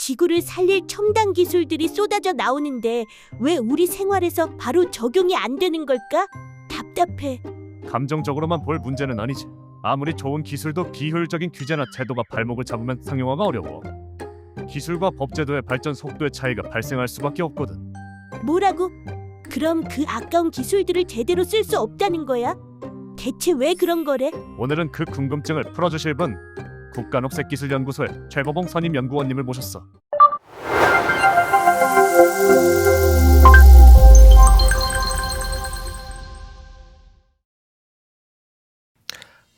지구를 살릴 첨단 기술들이 쏟아져 나오는데 왜 우리 생활에서 바로 적용이 안 되는 걸까? 답답해. 감정적으로만 볼 문제는 아니지. 아무리 좋은 기술도 비효율적인 규제나 제도가 발목을 잡으면 상용화가 어려워. 기술과 법제도의 발전 속도의 차이가 발생할 수밖에 없거든. 뭐라고? 그럼 그 아까운 기술들을 제대로 쓸 수 없다는 거야? 대체 왜 그런 거래? 오늘은 그 궁금증을 풀어주실 분, 국가녹색기술연구소의 최고봉 선임 연구원님을 모셨어.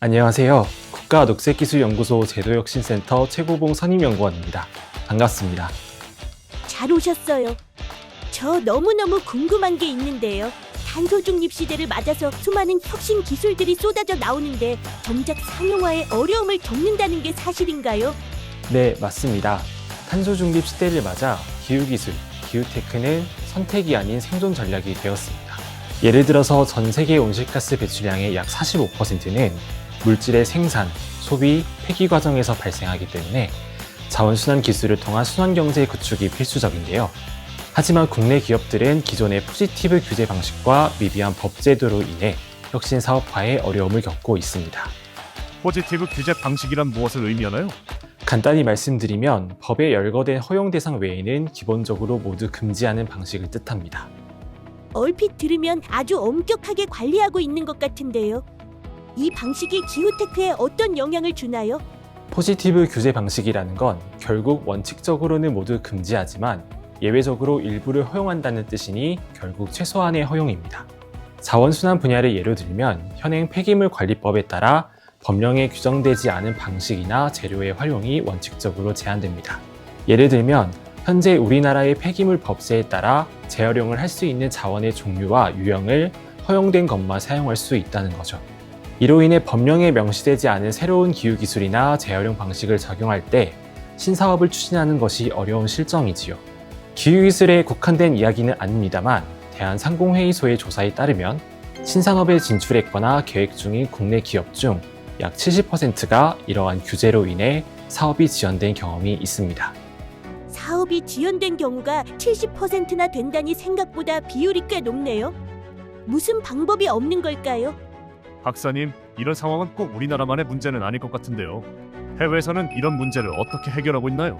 안녕하세요. 국가녹색기술연구소 제도혁신센터 최고봉 선임연구원입니다. 반갑습니다. 잘 오셨어요. 저 너무너무 궁금한 게 있는데요. 탄소 중립 시대를 맞아서 수많은 혁신 기술들이 쏟아져 나오는데 정작 상용화에 어려움을 겪는다는 게 사실인가요? 네, 맞습니다. 탄소 중립 시대를 맞아 기후기술, 기후테크는 선택이 아닌 생존 전략이 되었습니다. 예를 들어서 전 세계 온실가스 배출량의 약 45%는 물질의 생산, 소비, 폐기 과정에서 발생하기 때문에 자원순환 기술을 통한 순환경제 구축이 필수적인데요. 하지만 국내 기업들은 기존의 포지티브 규제 방식과 미비한 법제도로 인해 혁신 사업화에 어려움을 겪고 있습니다. 포지티브 규제 방식이란 무엇을 의미하나요? 간단히 말씀드리면 법에 열거된 허용 대상 외에는 기본적으로 모두 금지하는 방식을 뜻합니다. 얼핏 들으면 아주 엄격하게 관리하고 있는 것 같은데요. 이 방식이 기후테크에 어떤 영향을 주나요? 포지티브 규제 방식이라는 건 결국 원칙적으로는 모두 금지하지만 예외적으로 일부를 허용한다는 뜻이니 결국 최소한의 허용입니다. 자원순환 분야를 예로 들면 현행 폐기물 관리법에 따라 법령에 규정되지 않은 방식이나 재료의 활용이 원칙적으로 제한됩니다. 예를 들면 현재 우리나라의 폐기물 법제에 따라 재활용을 할 수 있는 자원의 종류와 유형을 허용된 것만 사용할 수 있다는 거죠. 이로 인해 법령에 명시되지 않은 새로운 기후기술이나 재활용 방식을 적용할 때 신사업을 추진하는 것이 어려운 실정이지요. 기후기술에 국한된 이야기는 아닙니다만 대한상공회의소의 조사에 따르면 신산업에 진출했거나 계획 중인 국내 기업 중 약 70%가 이러한 규제로 인해 사업이 지연된 경험이 있습니다. 사업이 지연된 경우가 70%나 된다니 생각보다 비율이 꽤 높네요. 무슨 방법이 없는 걸까요? 박사님, 이런 상황은 꼭 우리나라만의 문제는 아닐 것 같은데요. 해외에서는 이런 문제를 어떻게 해결하고 있나요?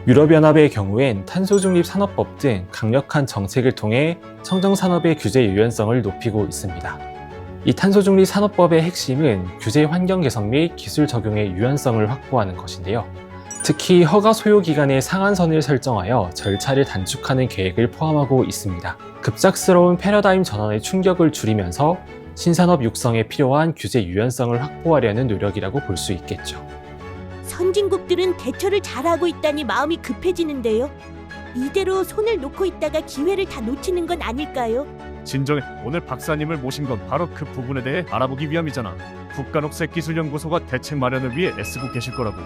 유럽연합의 경우엔 탄소중립 산업법 등 강력한 정책을 통해 청정산업의 규제 유연성을 높이고 있습니다. 이 탄소중립 산업법의 핵심은 규제 환경 개선 및 기술 적용의 유연성을 확보하는 것인데요. 특히 허가 소요 기간의 상한선을 설정하여 절차를 단축하는 계획을 포함하고 있습니다. 급작스러운 패러다임 전환의 충격을 줄이면서 신산업 육성에 필요한 규제 유연성을 확보하려는 노력이라고 볼 수 있겠죠. 선진국들은 대처를 잘하고 있다니 마음이 급해지는데요. 이대로 손을 놓고 있다가 기회를 다 놓치는 건 아닐까요? 진정해. 오늘 박사님을 모신 건 바로 그 부분에 대해 알아보기 위함이잖아. 국가녹색기술연구소가 대책 마련을 위해 애쓰고 계실 거라고.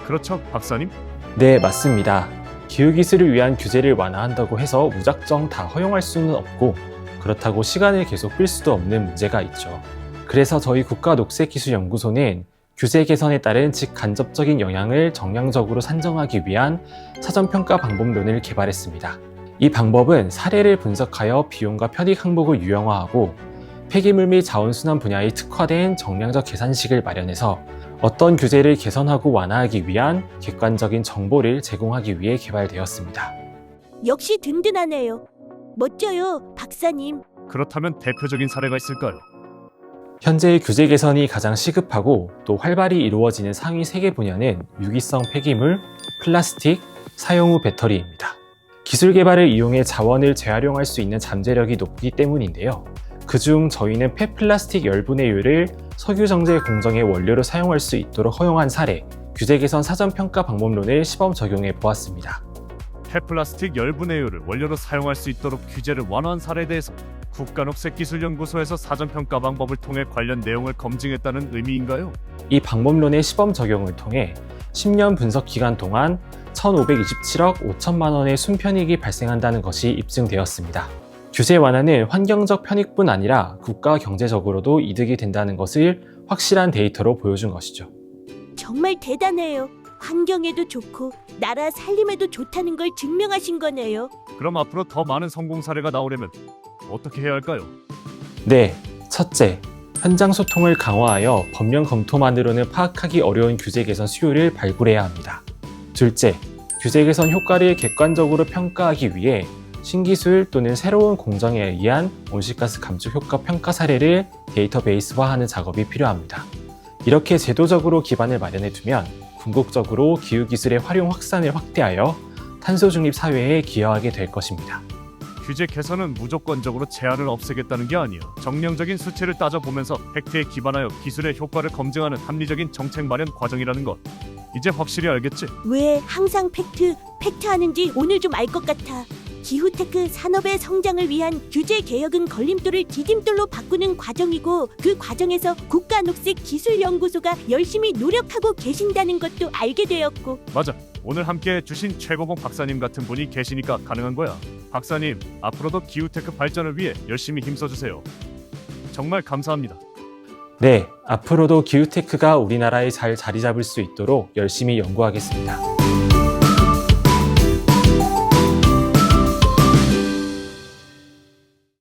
그렇죠, 박사님? 네, 맞습니다. 기후기술을 위한 규제를 완화한다고 해서 무작정 다 허용할 수는 없고 그렇다고 시간을 계속 끌 수도 없는 문제가 있죠. 그래서 저희 국가녹색기술연구소는 규제 개선에 따른 직간접적인 영향을 정량적으로 산정하기 위한 사전평가 방법론을 개발했습니다. 이 방법은 사례를 분석하여 비용과 편익 항목을 유형화하고 폐기물 및 자원순환 분야에 특화된 정량적 계산식을 마련해서 어떤 규제를 개선하고 완화하기 위한 객관적인 정보를 제공하기 위해 개발되었습니다. 역시 든든하네요. 멋져요, 박사님. 그렇다면 대표적인 사례가 있을까요? 현재 규제 개선이 가장 시급하고 또 활발히 이루어지는 상위 3개 분야는 유기성 폐기물, 플라스틱, 사용 후 배터리입니다. 기술 개발을 이용해 자원을 재활용할 수 있는 잠재력이 높기 때문인데요. 그중 저희는 폐플라스틱 열분해유를 석유정제 공정의 원료로 사용할 수 있도록 허용한 사례, 규제 개선 사전평가 방법론을 시범 적용해 보았습니다. 폐플라스틱 열분해유를 원료로 사용할 수 있도록 규제를 완화한 사례에 대해서 국가녹색기술연구소에서 사전평가 방법을 통해 관련 내용을 검증했다는 의미인가요? 이 방법론의 시범 적용을 통해 10년 분석 기간 동안 1,527억 5천만 원의 순편익이 발생한다는 것이 입증되었습니다. 규제 완화는 환경적 편익뿐 아니라 국가 경제적으로도 이득이 된다는 것을 확실한 데이터로 보여준 것이죠. 정말 대단해요. 환경에도 좋고 나라 살림에도 좋다는 걸 증명하신 거네요. 그럼 앞으로 더 많은 성공 사례가 나오려면 어떻게 해야 할까요? 네, 첫째, 현장 소통을 강화하여 법령 검토만으로는 파악하기 어려운 규제 개선 수요를 발굴해야 합니다. 둘째, 규제 개선 효과를 객관적으로 평가하기 위해 신기술 또는 새로운 공정에 의한 온실가스 감축 효과 평가 사례를 데이터베이스화하는 작업이 필요합니다. 이렇게 제도적으로 기반을 마련해 두면 궁극적으로 기후기술의 활용 확산을 확대하여 탄소 중립 사회에 기여하게 될 것입니다. 규제 개선은 무조건적으로 제한을 없애겠다는 게 아니야. 정량적인 수치를 따져보면서 팩트에 기반하여 기술의 효과를 검증하는 합리적인 정책 마련 과정이라는 것. 이제 확실히 알겠지? 왜 항상 팩트 하는지 오늘 좀 알 것 같아. 기후테크 산업의 성장을 위한 규제 개혁은 걸림돌을 디딤돌로 바꾸는 과정이고 그 과정에서 국가녹색기술연구소가 열심히 노력하고 계신다는 것도 알게 되었고 맞아. 오늘 함께 해주신 최고봉 박사님 같은 분이 계시니까 가능한 거야. 박사님, 앞으로도 기후테크 발전을 위해 열심히 힘써주세요. 정말 감사합니다. 네, 앞으로도 기후테크가 우리나라에 잘 자리 잡을 수 있도록 열심히 연구하겠습니다.